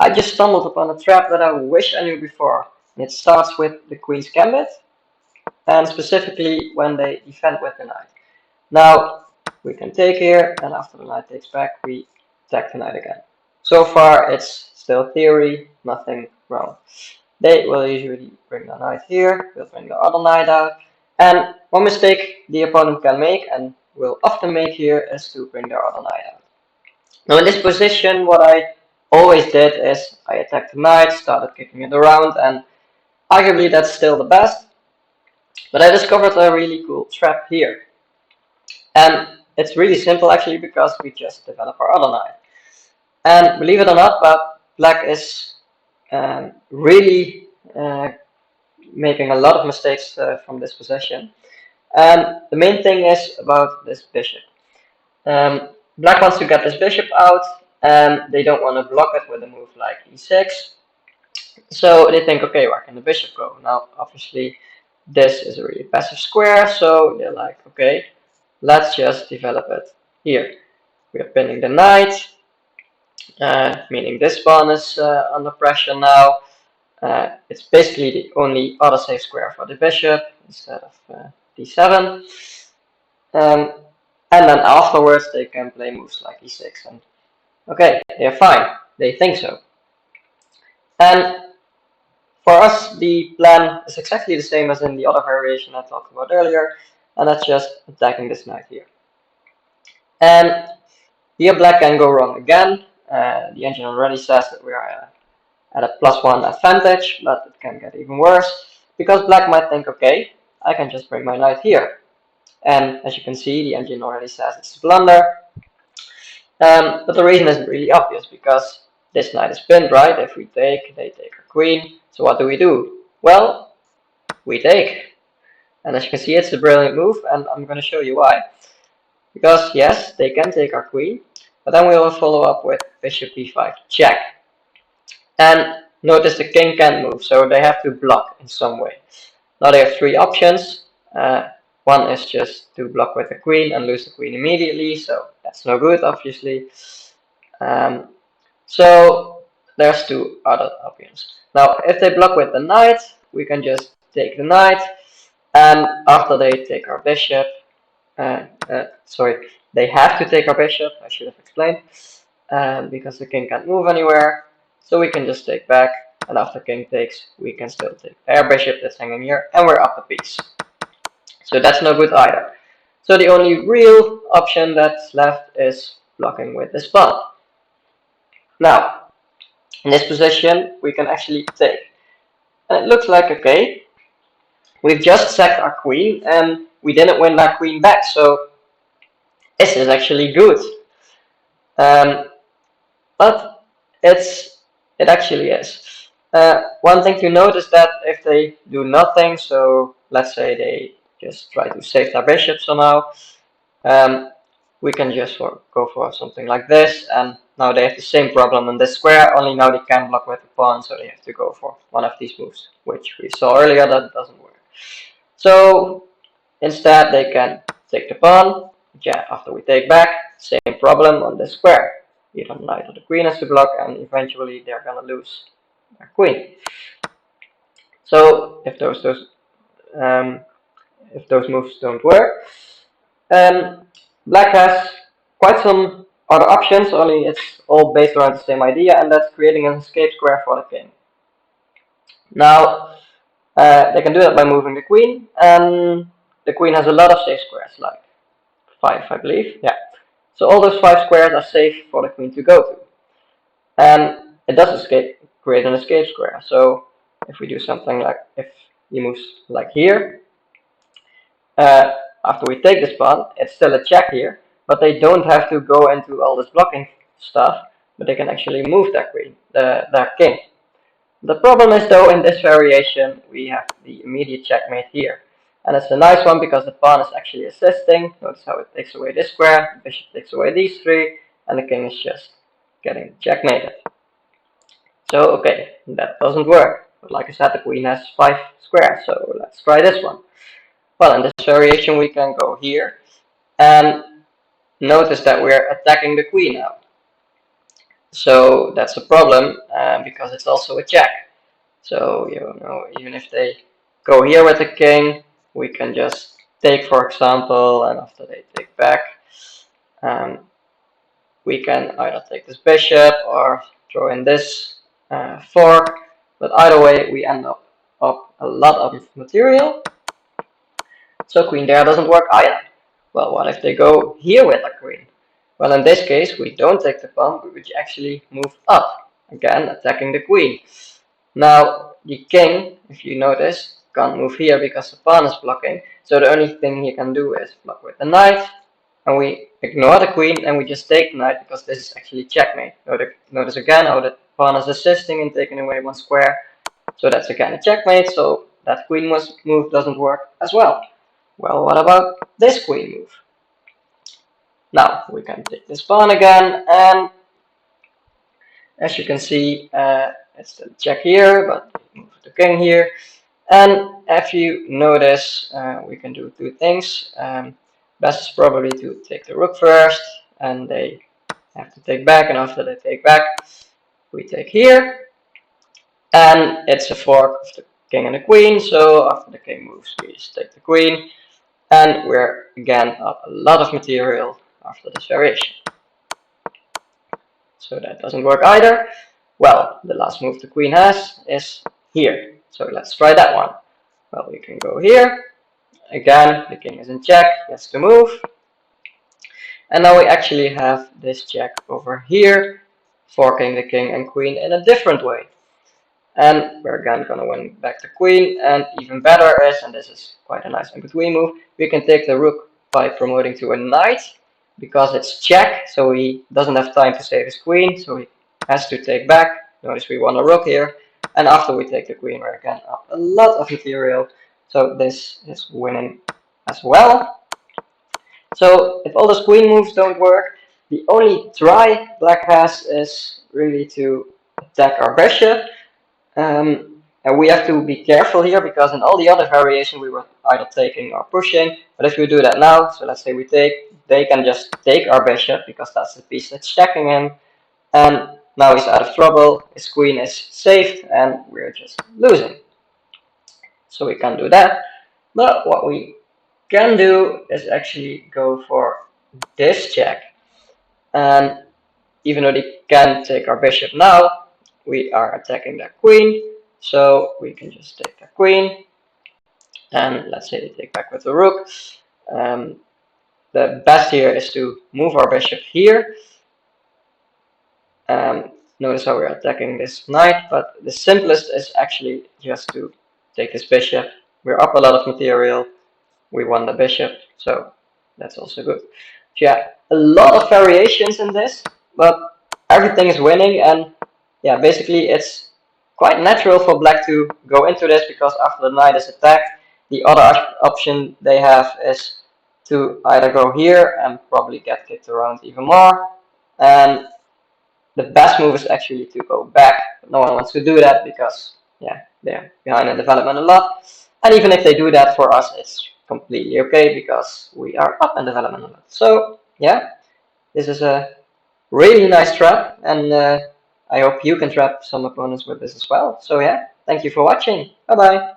I just stumbled upon a trap that I wish I knew before. And it starts with the queen's gambit, and specifically when they defend with the knight. Now, we can take here, and after the knight takes back, we attack the knight again. So far, it's still theory, nothing wrong. They will usually bring the knight here, we'll bring the other knight out, and one mistake the opponent can make, and will often make here, is to bring their other knight out. Now in this position, what I always did is I attacked the knight, started kicking it around, and arguably that's still the best, but I discovered a really cool trap here. And it's really simple actually because we just develop our other knight. And believe it or not, but black is really making a lot of mistakes from this position. And the main thing is about this bishop. Black wants to get this bishop out, and they don't want to block it with a move like e6. So they think, okay, where can the bishop go? Now, obviously, this is a really passive square, so they're like, okay, let's just develop it here. We are pinning the knight, meaning this pawn is under pressure now. It's basically the only other safe square for the bishop instead of d7. And then afterwards they can play moves like e6. And okay, they're fine. They think so. And for us, the plan is exactly the same as in the other variation I talked about earlier, and that's just attacking this knight here. And here black can go wrong again. The engine already says that we are at a +1 advantage, but it can get even worse, because black might think, okay, I can just bring my knight here. And as you can see, the engine already says it's a blunder. But the reason isn't really obvious, because this knight is pinned, right? If we take, they take our queen. So what do? Well, we take. And as you can see, it's a brilliant move, and I'm going to show you why. Because yes, they can take our queen, but then we will follow up with bishop b5 check. And notice the king can't move, so they have to block in some way. Now they have three options. One is just to block with the queen and lose the queen immediately, so that's no good, obviously. So there's two other options. Now, if they block with the knight, we can just take the knight, and after they take our bishop, sorry, they have to take our bishop, I should have explained, because the king can't move anywhere. So we can just take back, and after king takes, we can still take our bishop that's hanging here, and we're up a piece. So that's no good either. So the only real option that's left is blocking with this pawn. Now, in this position, we can actually take. And it looks like, okay, we've just sacked our queen, and we didn't win our queen back, so this is actually good. But it actually is. One thing to note is that if they do nothing, so let's say they just try to save their bishop somehow, we can just go for something like this, and now they have the same problem in this square, only now they can't block with the pawn, so they have to go for one of these moves, which we saw earlier that doesn't work. So instead they can take the pawn, yeah, after we take back, same problem on this square. Either the knight or the queen has to block, and eventually they're gonna lose their queen. So if those moves don't work, black has quite some other options. Only it's all based around the same idea, and that's creating an escape square for the king. Now they can do that by moving the queen, and the queen has a lot of safe squares, like 5, I believe. Yeah. So all those 5 squares are safe for the queen to go to. And it does create an escape square. So if we do something like, if he moves like here, after we take this pawn, it's still a check here, but they don't have to go into all this blocking stuff, but they can actually move their queen, their king. The problem is though, in this variation, we have the immediate checkmate here. And it's a nice one because the pawn is actually assisting. Notice how it takes away this square, the bishop takes away these 3, and the king is just getting checkmated. So, okay, that doesn't work. But like I said, the queen has 5 squares, so let's try this one. Well, in this variation we can go here, and notice that we're attacking the queen now. So that's a problem because it's also a check. So even if they go here with the king, we can just take, for example, and after they take back, um, we can either take this bishop or throw in this fork. But either way, we end up a lot of material. So queen there doesn't work either. Well, what if they go here with a queen? Well, in this case, we don't take the pawn, but we actually move up, again attacking the queen. Now, the king, if you notice, can't move here because the pawn is blocking, so the only thing he can do is block with the knight, and we ignore the queen and we just take the knight because this is actually checkmate. Notice again how the pawn is assisting in taking away one square, so that's again a checkmate, so that queen move doesn't work as well. Well, what about this queen move? Now, we can take this pawn again, and as you can see, it's the check here, but we move the king here. And if you notice, we can do two things. Best is probably to take the rook first, and they have to take back, and after they take back, we take here. And it's a fork of the king and the queen, so after the king moves, we just take the queen. And we're again up a lot of material after this variation. So that doesn't work either. Well, the last move the queen has is here. So let's try that one. Well, we can go here. Again, the king is in check, he has to move. And now we actually have this check over here, forking the king and queen in a different way. And we're again going to win back the queen, and even better is, and this is quite a nice in-between move, we can take the rook by promoting to a knight, because it's check, so he doesn't have time to save his queen, so he has to take back. Notice we won a rook here, and after we take the queen, we're again up a lot of material, so this is winning as well. So if all those queen moves don't work, the only try black has is really to attack our bishop. And we have to be careful here because in all the other variations we were either taking or pushing. But if we do that now, so let's say we take, they can just take our bishop because that's the piece that's checking him. And now he's out of trouble, his queen is saved, and we're just losing. So we can't do that. But what we can do is actually go for this check. And even though they can take our bishop now, we are attacking that queen. So we can just take the queen, and let's say they take back with the rook. The best here is to move our bishop here. Notice how we're attacking this knight, but the simplest is actually just to take this bishop. We're up a lot of material, we won the bishop, so that's also good. So yeah, a lot of variations in this, but everything is winning, and yeah, basically it's quite natural for black to go into this because after the knight is attacked, the other option they have is to either go here and probably get kicked around even more, and the best move is actually to go back. But no one wants to do that because yeah, they're behind in development a lot. And even if they do that for us, it's completely okay because we are up in development a lot. So yeah, this is a really nice trap, and I hope you can trap some opponents with this as well. So yeah, thank you for watching. Bye bye.